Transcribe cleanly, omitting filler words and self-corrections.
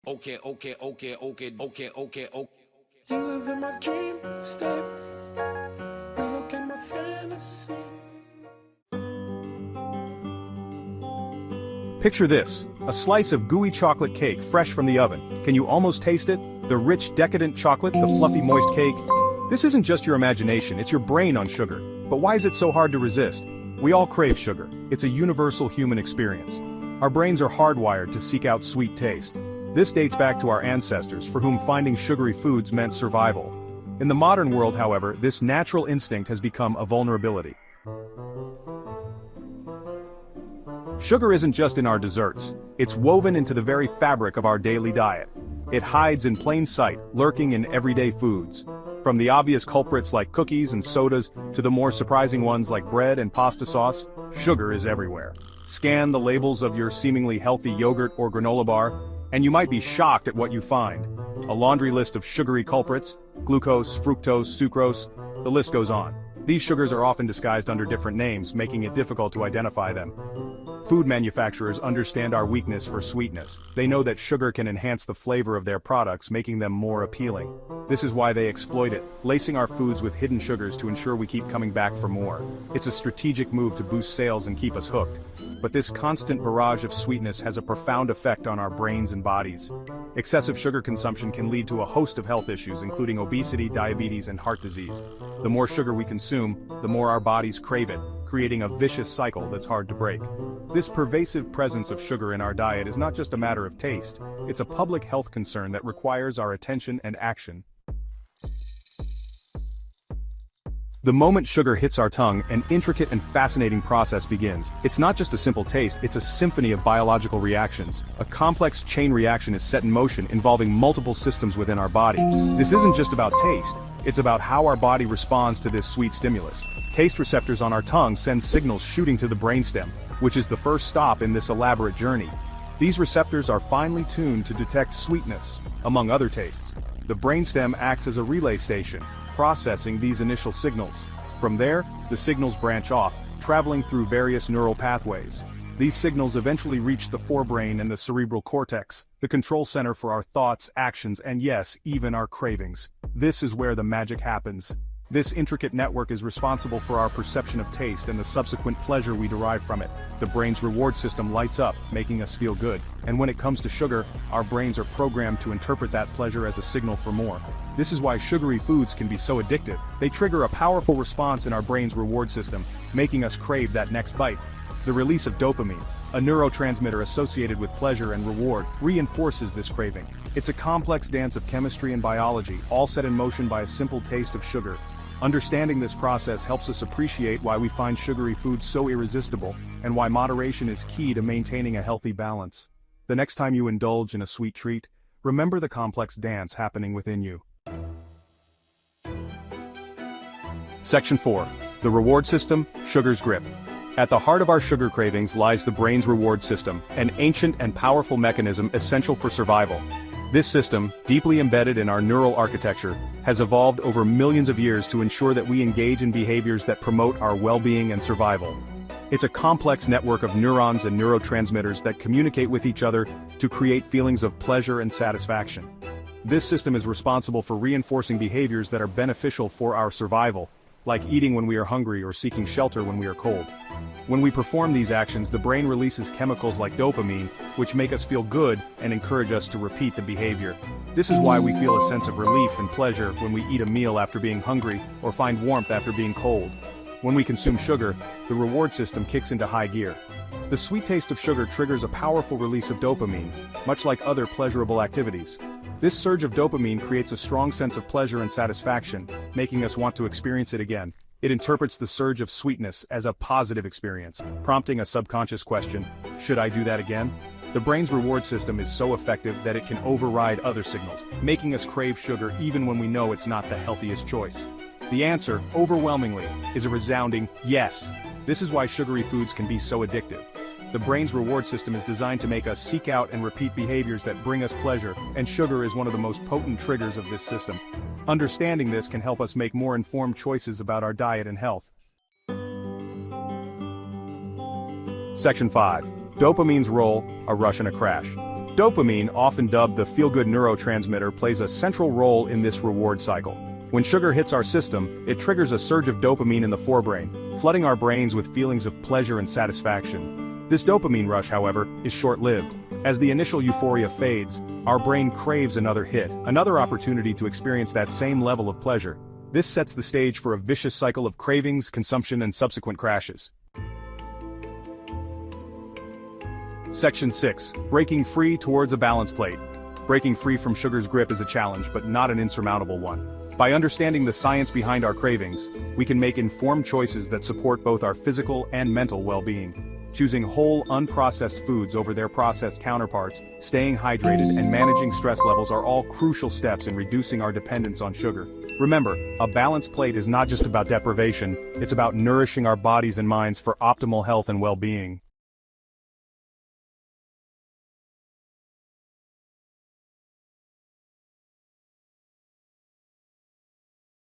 Okay, okay, okay, okay, okay, okay, okay. You live in my dream state. We look in my fantasy. Picture this, a slice of gooey chocolate cake fresh from the oven. Can you almost taste it? The rich, decadent chocolate, the fluffy, moist cake. This isn't just your imagination, it's your brain on sugar. But why is it so hard to resist? We all crave sugar. It's a universal human experience. Our brains are hardwired to seek out sweet taste. This dates back to our ancestors, for whom finding sugary foods meant survival. In the modern world, however, this natural instinct has become a vulnerability. Sugar isn't just in our desserts, it's woven into the very fabric of our daily diet. It hides in plain sight, lurking in everyday foods. From the obvious culprits like cookies and sodas, to the more surprising ones like bread and pasta sauce, sugar is everywhere. Scan the labels of your seemingly healthy yogurt or granola bar, and you might be shocked at what you find. A laundry list of sugary culprits: glucose, fructose, sucrose, the list goes on. These sugars are often disguised under different names, making it difficult to identify them. Food manufacturers understand our weakness for sweetness. They know that sugar can enhance the flavor of their products, making them more appealing. This is why they exploit it, lacing our foods with hidden sugars to ensure we keep coming back for more. It's a strategic move to boost sales and keep us hooked. But this constant barrage of sweetness has a profound effect on our brains and bodies. Excessive sugar consumption can lead to a host of health issues, including obesity, diabetes, and heart disease. The more sugar we consume, the more our bodies crave it, creating a vicious cycle that's hard to break. This pervasive presence of sugar in our diet is not just a matter of taste, it's a public health concern that requires our attention and action. The moment sugar hits our tongue, an intricate and fascinating process begins. It's not just a simple taste, it's a symphony of biological reactions. A complex chain reaction is set in motion, involving multiple systems within our body. This isn't just about taste, it's about how our body responds to this sweet stimulus. Taste receptors on our tongue send signals shooting to the brainstem, which is the first stop in this elaborate journey. These receptors are finely tuned to detect sweetness, among other tastes. The brainstem acts as a relay station, processing these initial signals. From there, the signals branch off, traveling through various neural pathways. These signals eventually reach the forebrain and the cerebral cortex, the control center for our thoughts, actions, and yes, even our cravings. This is where the magic happens. This intricate network is responsible for our perception of taste and the subsequent pleasure we derive from it. The brain's reward system lights up, making us feel good. And when it comes to sugar, our brains are programmed to interpret that pleasure as a signal for more. This is why sugary foods can be so addictive. They trigger a powerful response in our brain's reward system, making us crave that next bite. The release of dopamine, a neurotransmitter associated with pleasure and reward, reinforces this craving. It's a complex dance of chemistry and biology, all set in motion by a simple taste of sugar. Understanding this process helps us appreciate why we find sugary foods so irresistible, and why moderation is key to maintaining a healthy balance. The next time you indulge in a sweet treat, remember the complex dance happening within you. Section 4. The reward system, sugar's grip. At the heart of our sugar cravings lies the brain's reward system, an ancient and powerful mechanism essential for survival. This system, deeply embedded in our neural architecture, has evolved over millions of years to ensure that we engage in behaviors that promote our well-being and survival. It's a complex network of neurons and neurotransmitters that communicate with each other to create feelings of pleasure and satisfaction. This system is responsible for reinforcing behaviors that are beneficial for our survival, like eating when we are hungry or seeking shelter when we are cold. When we perform these actions, the brain releases chemicals like dopamine, which make us feel good and encourage us to repeat the behavior. This is why we feel a sense of relief and pleasure when we eat a meal after being hungry or find warmth after being cold. When we consume sugar, the reward system kicks into high gear. The sweet taste of sugar triggers a powerful release of dopamine, much like other pleasurable activities. This surge of dopamine creates a strong sense of pleasure and satisfaction, making us want to experience it again. It interprets the surge of sweetness as a positive experience, prompting a subconscious question: should I do that again? The brain's reward system is so effective that it can override other signals, making us crave sugar even when we know it's not the healthiest choice. The answer, overwhelmingly, is a resounding yes. This is why sugary foods can be so addictive. The brain's reward system is designed to make us seek out and repeat behaviors that bring us pleasure, and sugar is one of the most potent triggers of this system. Understanding this can help us make more informed choices about our diet and health. Section 5. Dopamine's role, a rush and a crash. Dopamine, often dubbed the feel-good neurotransmitter, plays a central role in this reward cycle. When sugar hits our system, it triggers a surge of dopamine in the forebrain, flooding our brains with feelings of pleasure and satisfaction. This dopamine rush, however, is short-lived. As the initial euphoria fades, our brain craves another hit, another opportunity to experience that same level of pleasure. This sets the stage for a vicious cycle of cravings, consumption, and subsequent crashes. Section 6. Breaking free towards a balance plate. Breaking free from sugar's grip is a challenge, but not an insurmountable one. By understanding the science behind our cravings, we can make informed choices that support both our physical and mental well-being. Choosing whole, unprocessed foods over their processed counterparts, staying hydrated, and managing stress levels are all crucial steps in reducing our dependence on sugar. Remember, a balanced plate is not just about deprivation, it's about nourishing our bodies and minds for optimal health and well-being.